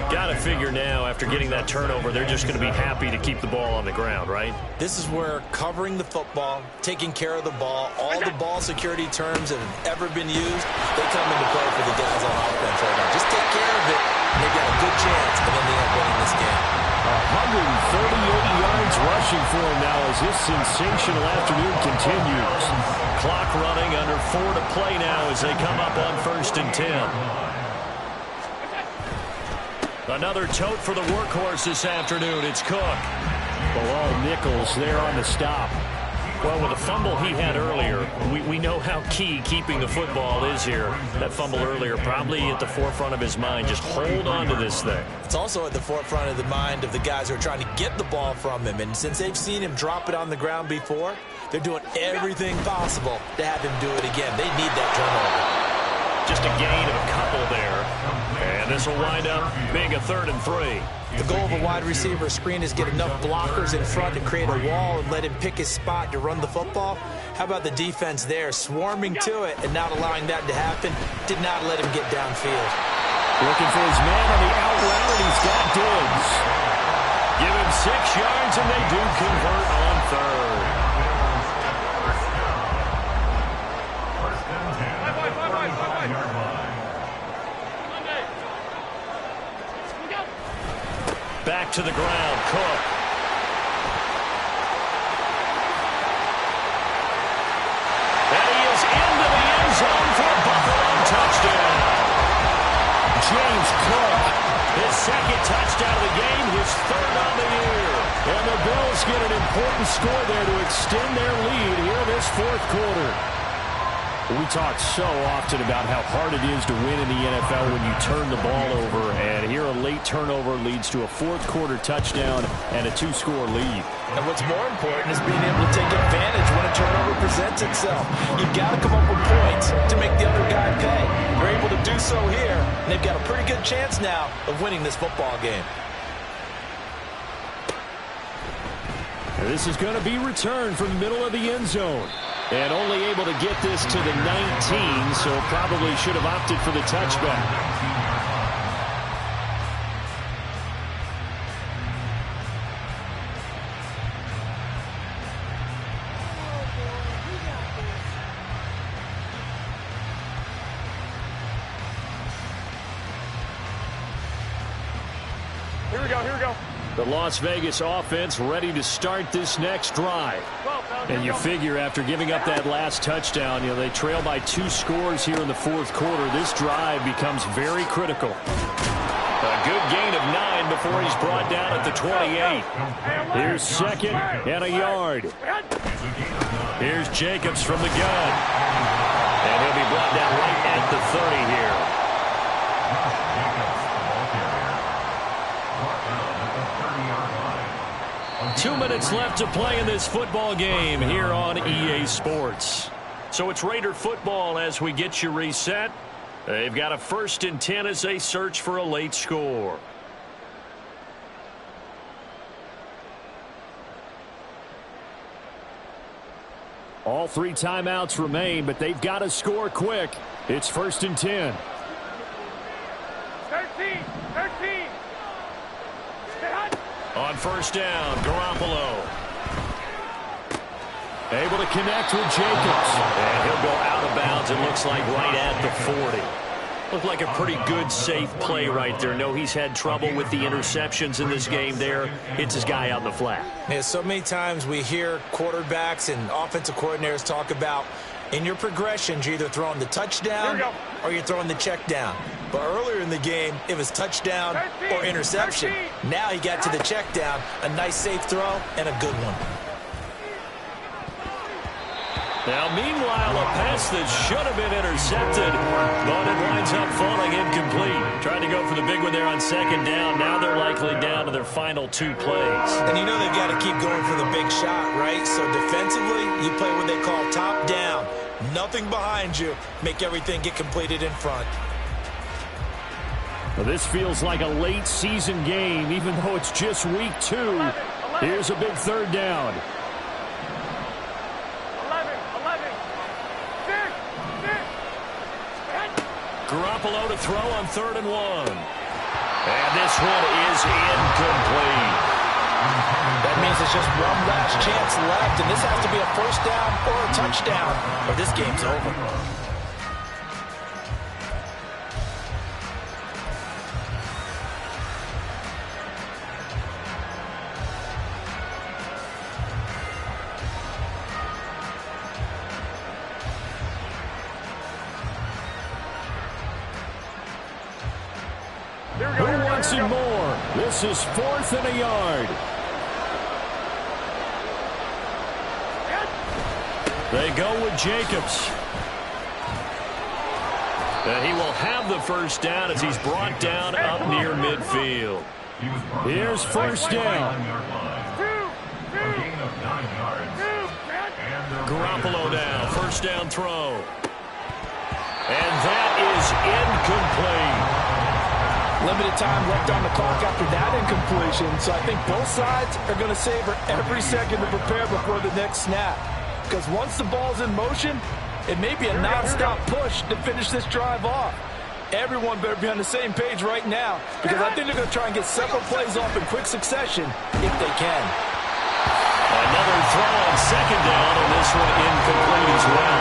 Got to figure now, after getting that turnover, they're just going to be happy to keep the ball on the ground, right? This is where covering the football, taking care of the ball, all the ball security terms that have ever been used, they come into play for the guys on offense right now. Just take care of it, and they've got a good chance of ending up winning this game. 138 yards rushing for him now as this sensational afternoon continues. Clock running, under 4 to play now as they come up on 1st and 10. Another tote for the workhorse this afternoon. It's Cook. Bilal Nichols there on the stop. Well, with the fumble he had earlier, we know how key keeping the football is here. That fumble earlier probably at the forefront of his mind. Just hold on to this thing. It's also at the forefront of the mind of the guys who are trying to get the ball from him. And since they've seen him drop it on the ground before, they're doing everything possible to have him do it again. They need that turnover. Just a gain of a couple there. And this will wind up being a 3rd and 3. The goal of a wide receiver screen is get enough blockers in front to create a wall and let him pick his spot to run the football. How about the defense there, swarming to it and not allowing that to happen? Did not let him get downfield. Looking for his man on the out route, and he's got Diggs. Give him 6 yards, and they do convert on 3rd. Back to the ground, Cook. And he is into the end zone for a Buffalo touchdown. James Cook, his 2nd touchdown of the game, his 3rd on the year. And the Bills get an important score there to extend their lead here in this 4th quarter. We talk so often about how hard it is to win in the NFL when you turn the ball over, and here a late turnover leads to a 4th quarter touchdown and a 2-score lead. And what's more important is being able to take advantage when a turnover presents itself. You've got to come up with points to make the other guy pay. They're able to do so here, and they've got a pretty good chance now of winning this football game. And this is going to be returned from the middle of the end zone. And only able to get this to the 19, so probably should have opted for the touchback. Here we go, here we go. The Las Vegas offense ready to start this next drive. And you figure after giving up that last touchdown, they trail by 2 scores here in the 4th quarter. This drive becomes very critical. A good gain of 9 before he's brought down at the 28. Here's 2nd and a yard. Here's Jacobs from the gun. And he'll be brought down right at the 30 here. 2 minutes left to play in this football game here on EA Sports. So it's Raider football as we get you reset. They've got a 1st and 10 as they search for a late score. All 3 timeouts remain, but they've got to score quick. It's 1st and 10. 13. On 1st down, Garoppolo. Able to connect with Jacobs. And he'll go out of bounds, it looks like, right at the 40. Looked like a pretty good, safe play right there. No, he's had trouble with the interceptions in this game there. Hits his guy on the flat. Yeah, so many times we hear quarterbacks and offensive coordinators talk about in your progressions, you're either throwing the touchdown or you're throwing the check down. But earlier in the game, it was touchdown or interception. Now he got to the check down, a nice safe throw, and a good one. Now, meanwhile, a pass that should have been intercepted, but it winds up falling incomplete. Trying to go for the big one there on 2nd down. Now they're likely down to their final 2 plays. And you know they've got to keep going for the big shot, right? So defensively, you play what they call top down. Nothing behind you. Make everything get completed in front. Well, this feels like a late season game, even though it's just week 2. Here's a big third down. 11. Garoppolo to throw on 3rd and 1. And this one is incomplete. That means it's just one last chance left, and this has to be a first down or a touchdown, or this game's over. Who wants it more? This is 4th and a yard. They go with Jacobs. And he will have the first down as he's brought down up near midfield. Here's first down. Garoppolo down. First down throw. And that is incomplete. Limited time left on the clock after that incompletion, so I think both sides are going to savor every second to prepare before the next snap. Because once the ball's in motion, it may be a non-stop push to finish this drive off. Everyone better be on the same page right now, because I think they're going to try and get several plays off in quick succession if they can. Another throw on 2nd down, and this one incomplete as well.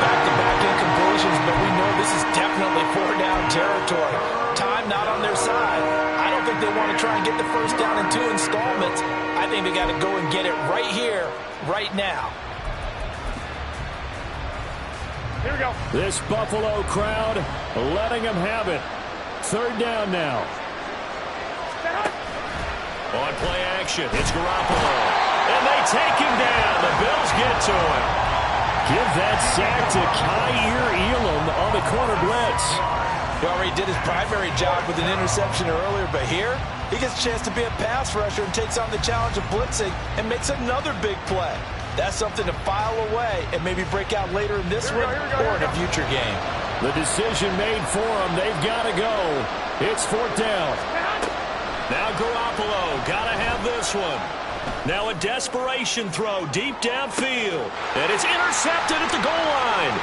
Back-to-back incompletions, but we know this is definitely 4-down territory. Time not on their side. I don't think they want to try and get the first down in 2 installments. I think they got to go and get it right here, right now. Here we go. This Buffalo crowd letting them have it. 3rd down now. On play action, it's Garoppolo. And they take him down. The Bills get to him. Give that sack to Kaiir Elam on the corner blitz. He already did his primary job with an interception earlier, but here he gets a chance to be a pass rusher and takes on the challenge of blitzing and makes another big play. That's something to file away and maybe break out later in this one or in a future game. The decision made for them. They've got to go. It's 4th down. Now Garoppolo got to have this one. Now a desperation throw deep downfield. And it's intercepted at the goal line.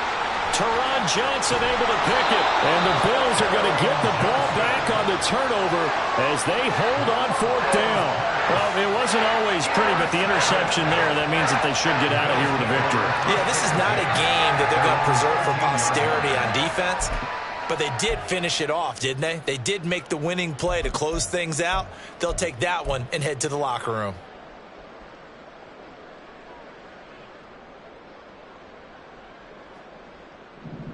Teron Johnson able to pick it. And the Bills are going to get the ball back on the turnover as they hold on 4th down. Well, it wasn't always pretty, but the interception there, that means that they should get out of here with a victory. Yeah, this is not a game that they're going to preserve for posterity on defense. But they did finish it off, didn't they? They did make the winning play to close things out. They'll take that one and head to the locker room.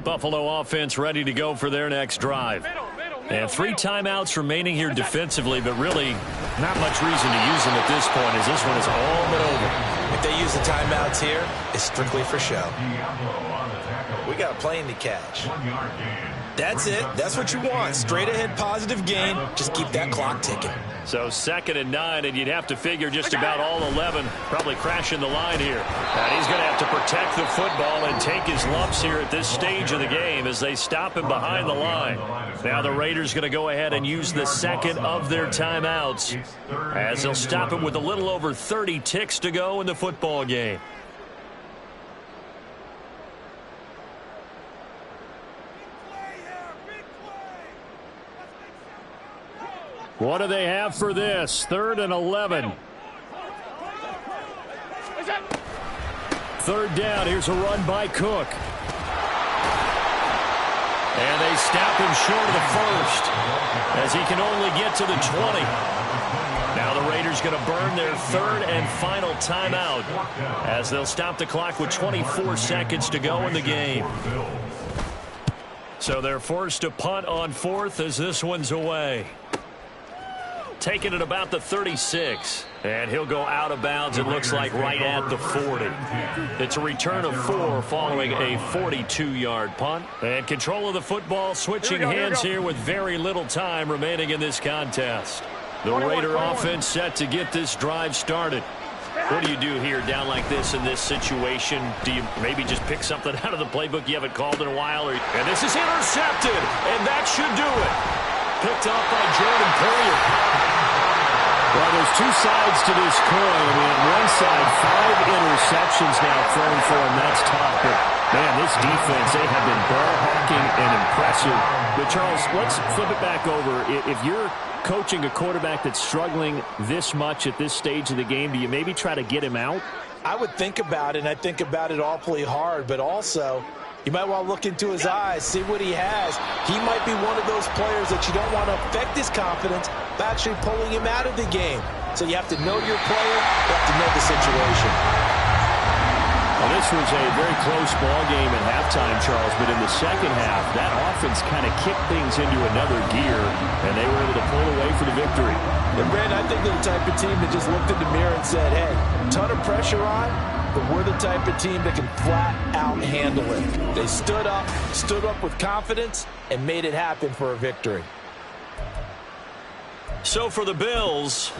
Buffalo offense ready to go for their next drive. And 3 timeouts remaining here defensively, but really not much reason to use them at this point as this one is all but over. If they use the timeouts here, it's strictly for show. We got a plane to catch. That's it. That's what you want. Straight ahead positive gain. Just keep that clock ticking. So 2nd and 9, and you'd have to figure just about all 11 probably crashing the line here. And he's going to have to protect the football and take his lumps here at this stage of the game as they stop him behind the line. Now the Raiders going to go ahead and use the 2nd of their timeouts as they'll stop him with a little over 30 ticks to go in the football game. What do they have for this? 3rd and 11. 3rd down. Here's a run by Cook. And they stop him short of the first as he can only get to the 20. Now the Raiders going to burn their 3rd and final timeout as they'll stop the clock with 24 seconds to go in the game. So they're forced to punt on 4th as this one's away. Taking it about the 36. And he'll go out of bounds, it looks like, right at the 40. It's a return of 4 following a 42-yard punt. And control of the football switching hands here with very little time remaining in this contest. The Raider offense set to get this drive started. What do you do here down like this in this situation? Do you maybe just pick something out of the playbook you haven't called in a while? And this is intercepted, and that should do it. picked off by Jordan Poyer. Well, there's two sides to this coin. I mean, on one side, 5 interceptions now thrown for him. That's tough. But, man, this defense, they have been ball-hawking and impressive. But, Charles, let's flip it back over. If you're coaching a quarterback that's struggling this much at this stage of the game, do you maybe try to get him out? I would think about it, and I think about it awfully hard. But also, you might want to look into his eyes, see what he has. He might be one of those players that you don't want to affect his confidence by actually pulling him out of the game. So you have to know your player, you have to know the situation. Well, this was a very close ball game at halftime, Charles, but in the second half, that offense kind of kicked things into another gear, and they were able to pull away for the victory. And, Brandon, I think they're the type of team that just looked in the mirror and said, hey, ton of pressure on, but we're the type of team that can flat out handle it. They stood up with confidence, and made it happen for a victory. So for the Bills,